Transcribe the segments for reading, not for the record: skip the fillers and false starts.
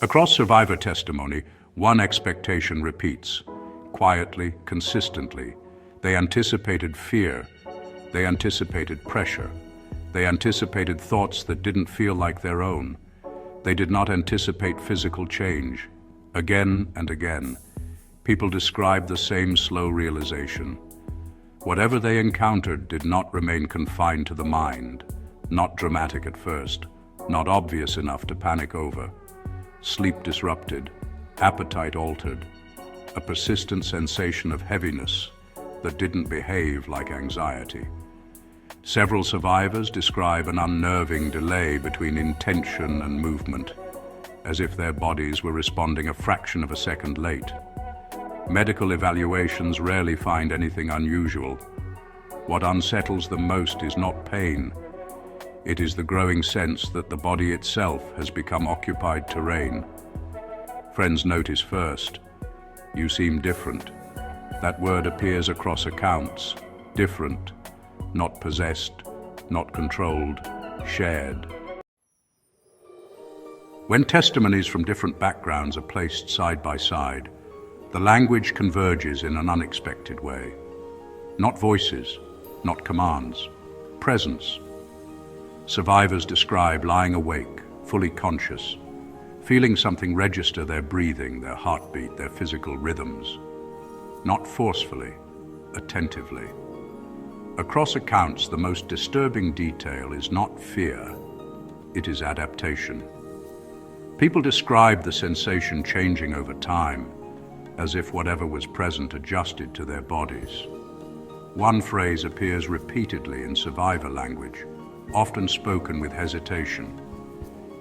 Across survivor testimony, one expectation repeats, quietly, consistently. They anticipated fear. They anticipated pressure. They anticipated thoughts that didn't feel like their own. They did not anticipate physical change. Again and again, people described the same slow realization. Whatever they encountered did not remain confined to the mind, not dramatic at first, not obvious enough to panic over. Sleep disrupted, appetite altered, a persistent sensation of heaviness that didn't behave like anxiety. Several survivors describe an unnerving delay between intention and movement, as if their bodies were responding a fraction of a second late. Medical evaluations rarely find anything unusual. What unsettles them most is not pain. It is the growing sense that the body itself has become occupied terrain. Friends notice first, "You seem different." That word appears across accounts. Different, not possessed, not controlled, shared. When testimonies from different backgrounds are placed side by side, the language converges in an unexpected way. Not voices, not commands, presence. Survivors describe lying awake, fully conscious, feeling something register their breathing, their heartbeat, their physical rhythms. Not forcefully, attentively. Across accounts, the most disturbing detail is not fear, it is adaptation. People describe the sensation changing over time, as if whatever was present adjusted to their bodies. One phrase appears repeatedly in survivor language, often spoken with hesitation.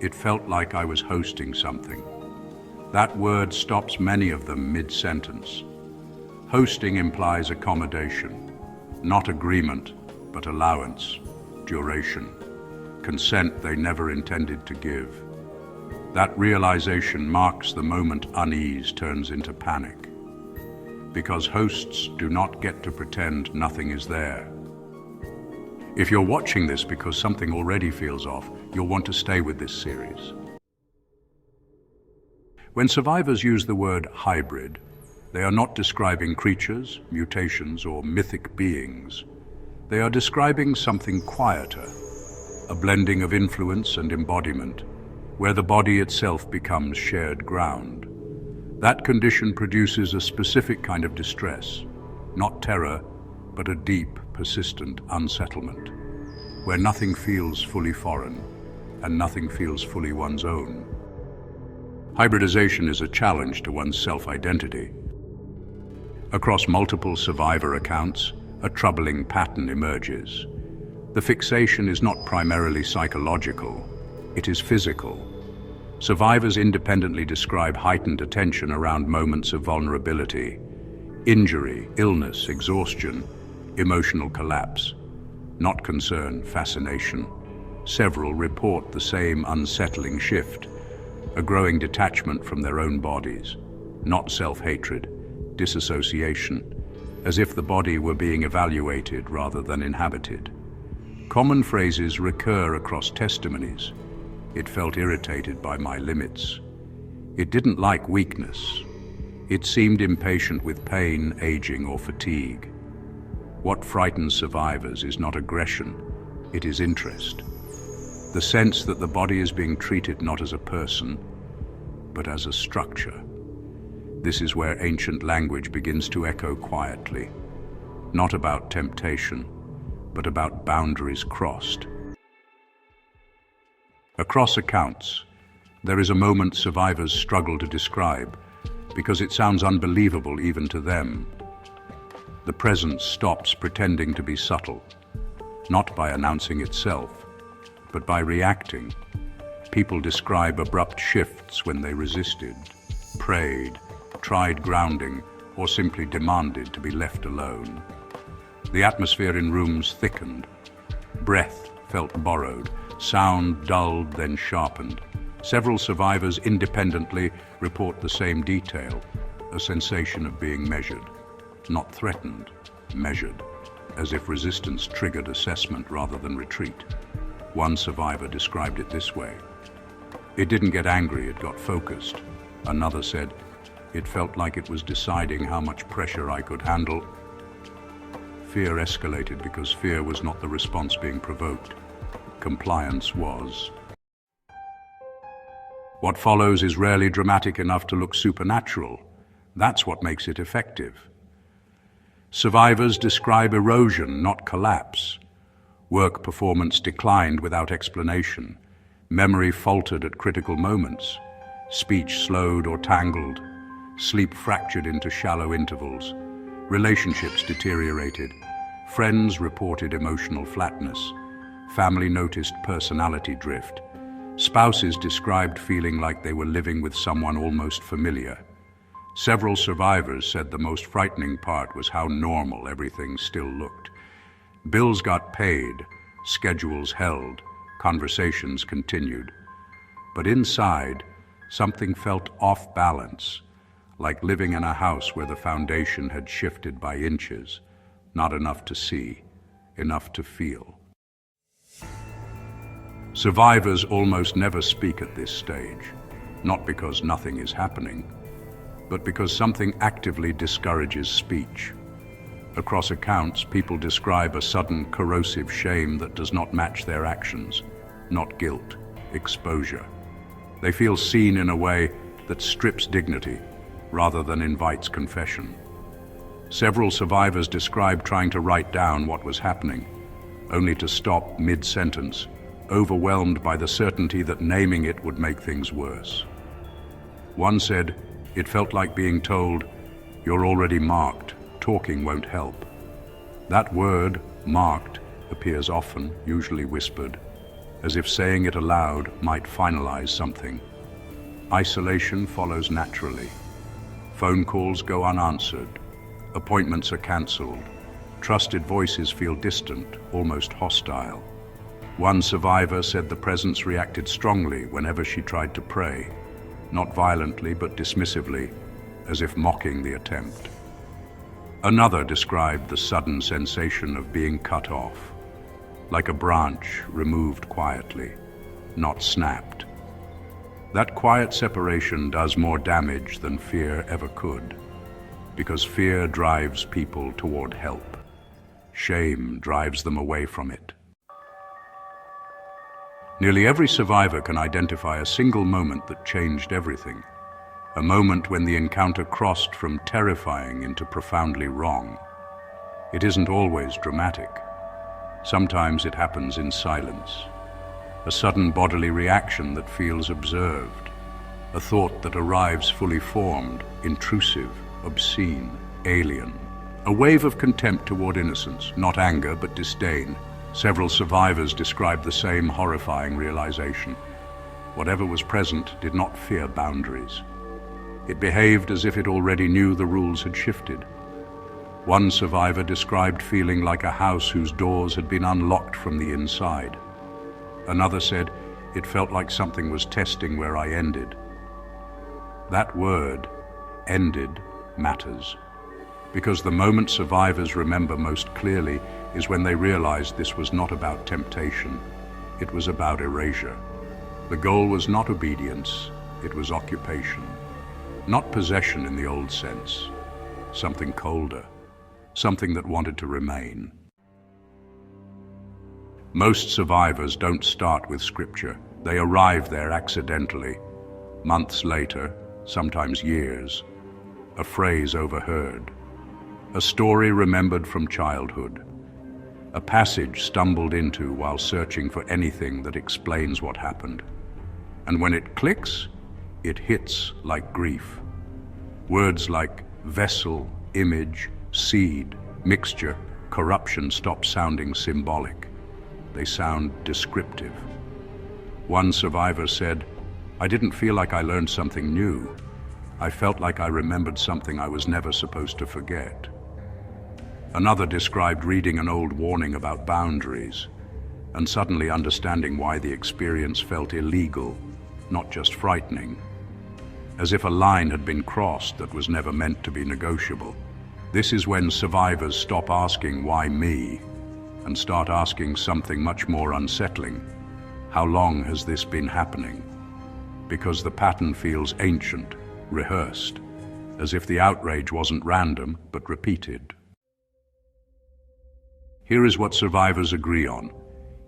"It felt like I was hosting something." That word stops many of them mid-sentence. Hosting implies accommodation, not agreement, but allowance, duration, consent they never intended to give. That realization marks the moment unease turns into panic, because hosts do not get to pretend nothing is there. If you're watching this because something already feels off, you'll want to stay with this series. When survivors use the word hybrid, they are not describing creatures, mutations, or mythic beings. They are describing something quieter, a blending of influence and embodiment, where the body itself becomes shared ground. That condition produces a specific kind of distress, not terror, but a deep, persistent unsettlement, where nothing feels fully foreign and nothing feels fully one's own. Hybridization is a challenge to one's self-identity. Across multiple survivor accounts, a troubling pattern emerges. The fixation is not primarily psychological, it is physical. Survivors independently describe heightened attention around moments of vulnerability, injury, illness, exhaustion, emotional collapse. Not concern, fascination. Several report the same unsettling shift, a growing detachment from their own bodies. Not self-hatred, disassociation, as if the body were being evaluated rather than inhabited. Common phrases recur across testimonies. "It felt irritated by my limits." "It didn't like weakness." "It seemed impatient with pain, aging, or fatigue." What frightens survivors is not aggression, it is interest. The sense that the body is being treated not as a person, but as a structure. This is where ancient language begins to echo quietly, not about temptation, but about boundaries crossed. Across accounts, there is a moment survivors struggle to describe because it sounds unbelievable even to them. The presence stops pretending to be subtle, not by announcing itself, but by reacting. People describe abrupt shifts when they resisted, prayed, tried grounding, or simply demanded to be left alone. The atmosphere in rooms thickened. Breath felt borrowed, sound dulled then sharpened. Several survivors independently report the same detail, a sensation of being measured. Not threatened, measured, as if resistance triggered assessment rather than retreat. One survivor described it this way: "It didn't get angry, it got focused." Another said, "It felt like it was deciding how much pressure I could handle." Fear escalated because fear was not the response being provoked. Compliance was. What follows is rarely dramatic enough to look supernatural. That's what makes it effective. Survivors describe erosion, not collapse. Work performance declined without explanation. Memory faltered at critical moments. Speech slowed or tangled. Sleep fractured into shallow intervals. Relationships deteriorated. Friends reported emotional flatness. Family noticed personality drift. Spouses described feeling like they were living with someone almost familiar. Several survivors said the most frightening part was how normal everything still looked. Bills got paid, schedules held, conversations continued. But inside, something felt off balance, like living in a house where the foundation had shifted by inches, not enough to see, enough to feel. Survivors almost never speak at this stage, not because nothing is happening, but because something actively discourages speech. Across accounts, people describe a sudden corrosive shame that does not match their actions, not guilt, exposure. They feel seen in a way that strips dignity rather than invites confession. Several survivors describe trying to write down what was happening, only to stop mid-sentence, overwhelmed by the certainty that naming it would make things worse. One said, "It felt like being told, 'You're already marked, talking won't help.'" That word, marked, appears often, usually whispered, as if saying it aloud might finalize something. Isolation follows naturally. Phone calls go unanswered. Appointments are cancelled. Trusted voices feel distant, almost hostile. One survivor said the presence reacted strongly whenever she tried to pray, not violently but dismissively, as if mocking the attempt. Another described the sudden sensation of being cut off, like a branch removed quietly, not snapped. That quiet separation does more damage than fear ever could, because fear drives people toward help. Shame drives them away from it. Nearly every survivor can identify a single moment that changed everything, a moment when the encounter crossed from terrifying into profoundly wrong. It isn't always dramatic. Sometimes it happens in silence. A sudden bodily reaction that feels observed, a thought that arrives fully formed, intrusive, obscene, alien. A wave of contempt toward innocence, not anger but disdain. Several survivors described the same horrifying realization. Whatever was present did not fear boundaries. It behaved as if it already knew the rules had shifted. One survivor described feeling like a house whose doors had been unlocked from the inside. Another said, "It felt like something was testing where I ended." That word, ended, matters, because the moment survivors remember most clearly is when they realized this was not about temptation, it was about erasure. The goal was not obedience, it was occupation. Not possession in the old sense, something colder, something that wanted to remain. Most survivors don't start with scripture. They arrive there accidentally, months later, sometimes years. A phrase overheard, a story remembered from childhood, a passage stumbled into while searching for anything that explains what happened. And when it clicks, it hits like grief. Words like vessel, image, seed, mixture, corruption stop sounding symbolic. They sound descriptive. One survivor said, "I didn't feel like I learned something new. I felt like I remembered something I was never supposed to forget." Another described reading an old warning about boundaries and suddenly understanding why the experience felt illegal, not just frightening, as if a line had been crossed that was never meant to be negotiable. This is when survivors stop asking, "Why me?" and start asking something much more unsettling. How long has this been happening? Because the pattern feels ancient, rehearsed, as if the outrage wasn't random, but repeated. Here is what survivors agree on,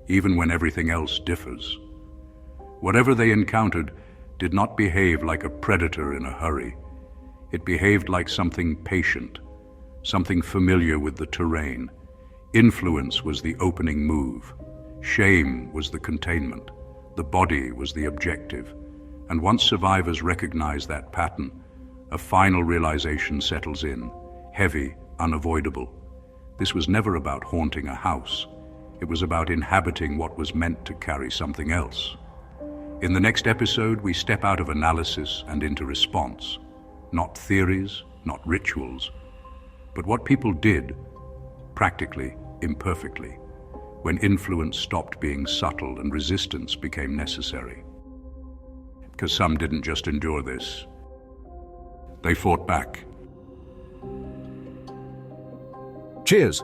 even when everything else differs. Whatever they encountered did not behave like a predator in a hurry. It behaved like something patient, something familiar with the terrain. Influence was the opening move. Shame was the containment. The body was the objective. And once survivors recognize that pattern, a final realization settles in, heavy, unavoidable. This was never about haunting a house. It was about inhabiting what was meant to carry something else. In the next episode, we step out of analysis and into response. Not theories, not rituals, but what people did, practically, imperfectly, when influence stopped being subtle and resistance became necessary. Because some didn't just endure this. They fought back. Cheers!